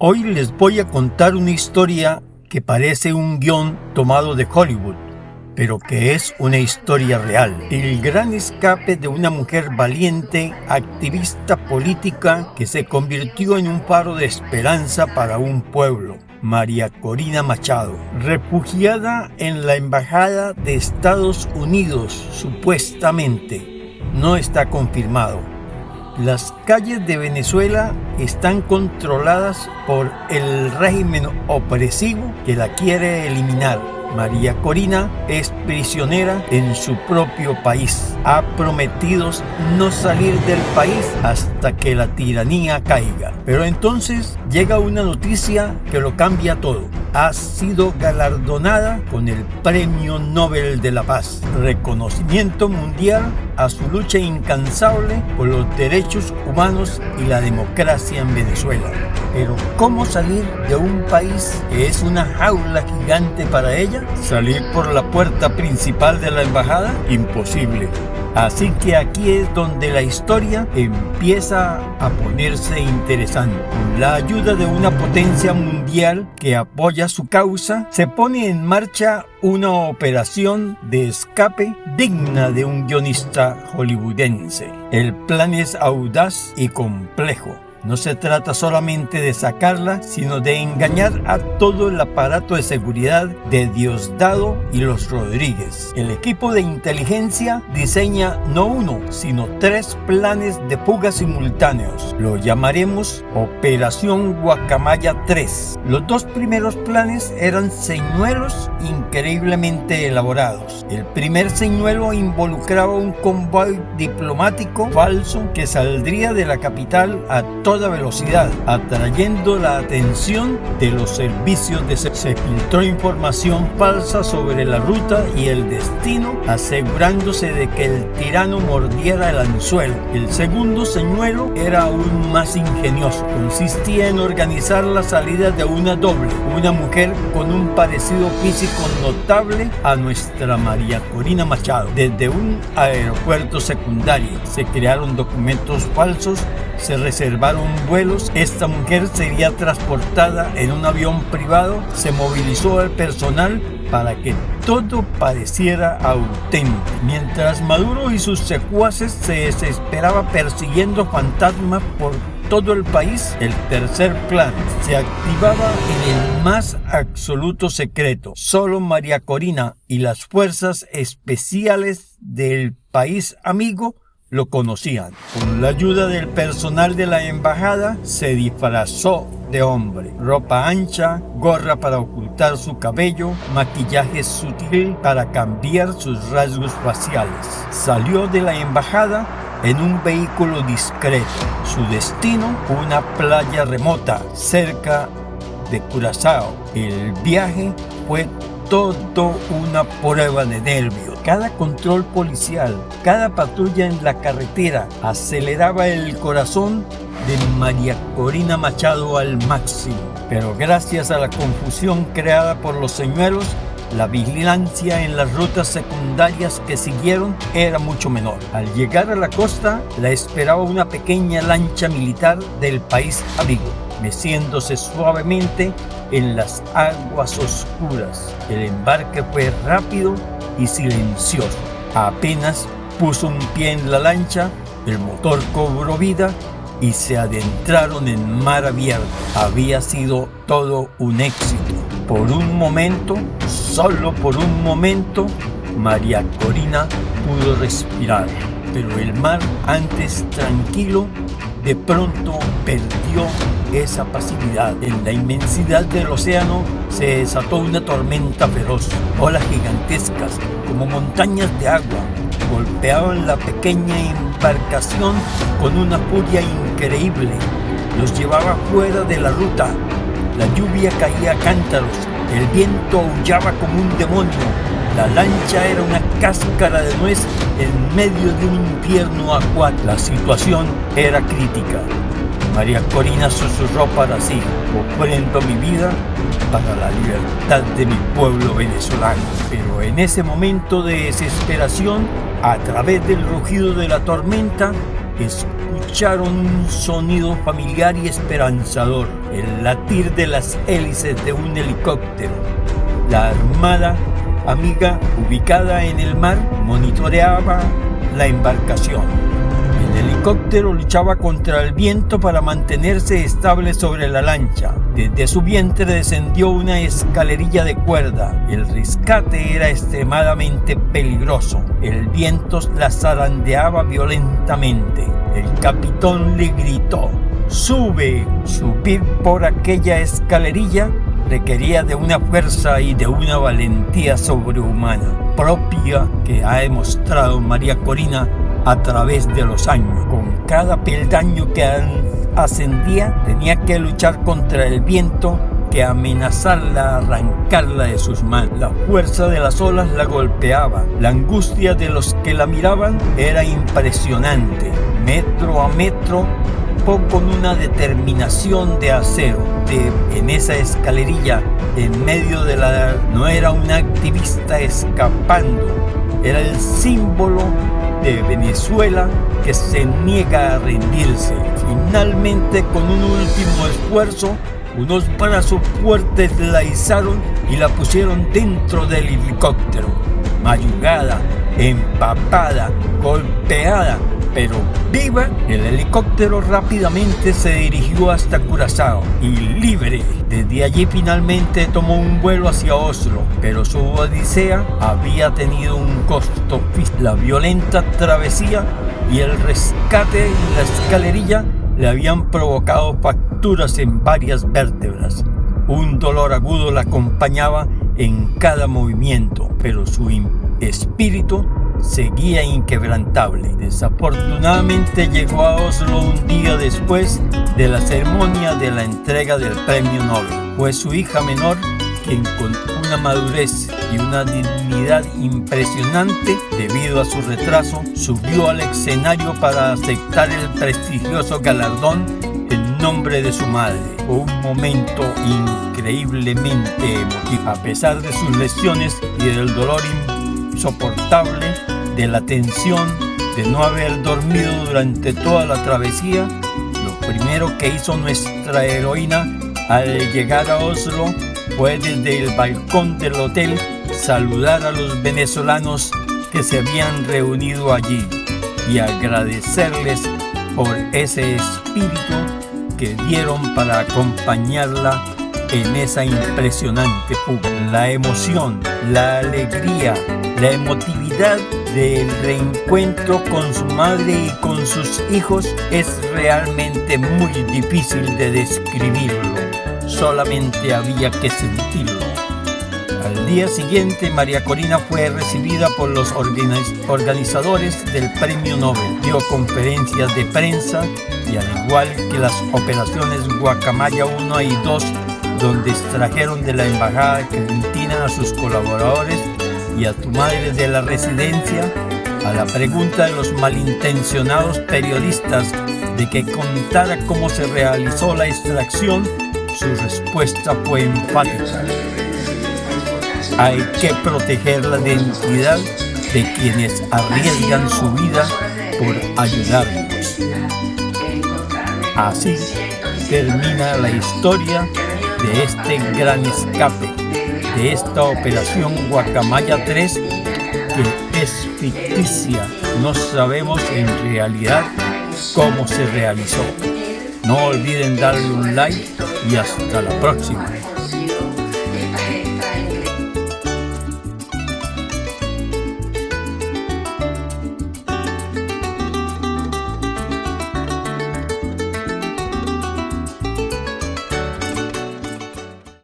Hoy les voy a contar una historia que parece un guión tomado de Hollywood, pero que es una historia real. El gran escape de una mujer valiente, activista política, que se convirtió en un faro de esperanza para un pueblo. María Corina Machado, refugiada en la Embajada de Estados Unidos, supuestamente. No está confirmado. Las calles de Venezuela están controladas por el régimen opresivo que la quiere eliminar. María Corina es prisionera en su propio país. Ha prometido no salir del país hasta que la tiranía caiga. Pero entonces llega una noticia que lo cambia todo. Ha sido galardonada con el Premio Nobel de la Paz, reconocimiento mundial a su lucha incansable por los derechos humanos y la democracia en Venezuela. Pero ¿cómo salir de un país que es una jaula gigante para ella? ¿Salir por la puerta principal de la embajada? Imposible. Así que aquí es donde la historia empieza a ponerse interesante. Con la ayuda de una potencia mundial que apoya su causa, se pone en marcha una operación de escape digna de un guionista hollywoodense. El plan es audaz y complejo. No se trata solamente de sacarla, sino de engañar a todo el aparato de seguridad de Diosdado y los Rodríguez. El equipo de inteligencia diseña no uno, sino 3 planes de fuga simultáneos. Lo llamaremos Operación Guacamaya 3. Los 2 primeros planes eran señuelos increíblemente elaborados. El primer señuelo involucraba un convoy diplomático falso que saldría de la capital a toda velocidad, atrayendo la atención de los servicios de seguridad. Se filtró información falsa sobre la ruta y el destino, asegurándose de que el tirano mordiera el anzuelo. El segundo señuelo era aún más ingenioso. Consistía en organizar la salida de una doble, una mujer con un parecido físico notable a nuestra María Corina Machado. Desde un aeropuerto secundario se crearon documentos falsos, se reservaron vuelos. Esta mujer sería transportada en un avión privado. Se movilizó al personal para que todo pareciera auténtico. Mientras Maduro y sus secuaces se desesperaba persiguiendo fantasmas por todo el país, el tercer plan se activaba en el más absoluto secreto. Solo María Corina y las fuerzas especiales del país amigo lo conocían. Con la ayuda del personal de la embajada, se disfrazó de hombre. Ropa ancha, gorra para ocultar su cabello, maquillaje sutil para cambiar sus rasgos faciales. Salió de la embajada en un vehículo discreto. Su destino, una playa remota, cerca de Curazao. El viaje fue todo una prueba de nervios. Cada control policial, cada patrulla en la carretera aceleraba el corazón de María Corina Machado al máximo. Pero gracias a la confusión creada por los señuelos, la vigilancia en las rutas secundarias que siguieron era mucho menor. Al llegar a la costa, la esperaba una pequeña lancha militar del país amigo, meciéndose suavemente en las aguas oscuras. El embarque fue rápido y silencioso. Apenas puso un pie en la lancha, el motor cobró vida y se adentraron en mar abierto. Había sido todo un éxito. Por un momento, solo por un momento, María Corina pudo respirar. Pero el mar, antes tranquilo, de pronto perdió esa pasividad. En la inmensidad del océano se desató una tormenta feroz. Olas gigantescas, como montañas de agua, golpeaban la pequeña embarcación con una furia increíble. Los llevaba fuera de la ruta. La lluvia caía a cántaros, el viento aullaba como un demonio. La lancha era una cáscara de nuez en medio de un infierno acuático. La situación era crítica. María Corina susurró para sí: ofrendo mi vida para la libertad de mi pueblo venezolano. Pero en ese momento de desesperación, a través del rugido de la tormenta, escucharon un sonido familiar y esperanzador, el latir de las hélices de un helicóptero. La armada amiga, ubicada en el mar, monitoreaba la embarcación. El helicóptero luchaba contra el viento para mantenerse estable sobre la lancha. Desde su vientre descendió una escalerilla de cuerda. El rescate era extremadamente peligroso. El viento la zarandeaba violentamente. El capitán le gritó: ¡sube! Subir por aquella escalerilla requería de una fuerza y de una valentía sobrehumana, propia que ha demostrado María Corina a través de los años. Con cada peldaño que ascendía, tenía que luchar contra el viento que amenazaba arrancarla de sus manos. La fuerza de las olas la golpeaba. La angustia de los que la miraban era impresionante. Metro a metro, con una determinación de acero. En esa escalerilla, en medio de la... no era una activista escapando, era el símbolo de Venezuela que se niega a rendirse. Finalmente, con un último esfuerzo, unos brazos fuertes la izaron y la pusieron dentro del helicóptero. Mayugada, empapada, golpeada, pero viva, el helicóptero rápidamente se dirigió hasta Curazao y libre. Desde allí finalmente tomó un vuelo hacia Oslo, pero su odisea había tenido un costo físico. La violenta travesía y el rescate en la escalerilla le habían provocado fracturas en varias vértebras. Un dolor agudo la acompañaba en cada movimiento, pero su espíritu seguía inquebrantable. Desafortunadamente llegó a Oslo un día después de la ceremonia de la entrega del premio Nobel. Fue su hija menor quien, con una madurez y una dignidad impresionante debido a su retraso, subió al escenario para aceptar el prestigioso galardón en nombre de su madre. Fue un momento increíblemente emotivo. A pesar de sus lesiones y del dolor insoportable, de la tensión de no haber dormido durante toda la travesía, lo primero que hizo nuestra heroína al llegar a Oslo fue desde el balcón del hotel saludar a los venezolanos que se habían reunido allí y agradecerles por ese espíritu que dieron para acompañarla en esa impresionante fuga. La emoción, la alegría, la emotividad del reencuentro con su madre y con sus hijos es realmente muy difícil de describirlo. Solamente había que sentirlo. Al día siguiente, María Corina fue recibida por los organizadores del Premio Nobel. Dio conferencias de prensa y, al igual que las operaciones Guacamaya 1 y 2, donde extrajeron de la embajada argentina a sus colaboradores y a tu madre de la residencia, a la pregunta de los malintencionados periodistas de que contara cómo se realizó la extracción, su respuesta fue enfática: hay que proteger la identidad de quienes arriesgan su vida por ayudarnos. Así termina la historia de este gran escape, de esta operación Guacamaya 3, que es ficticia. No sabemos en realidad cómo se realizó. No olviden darle un like y hasta la próxima.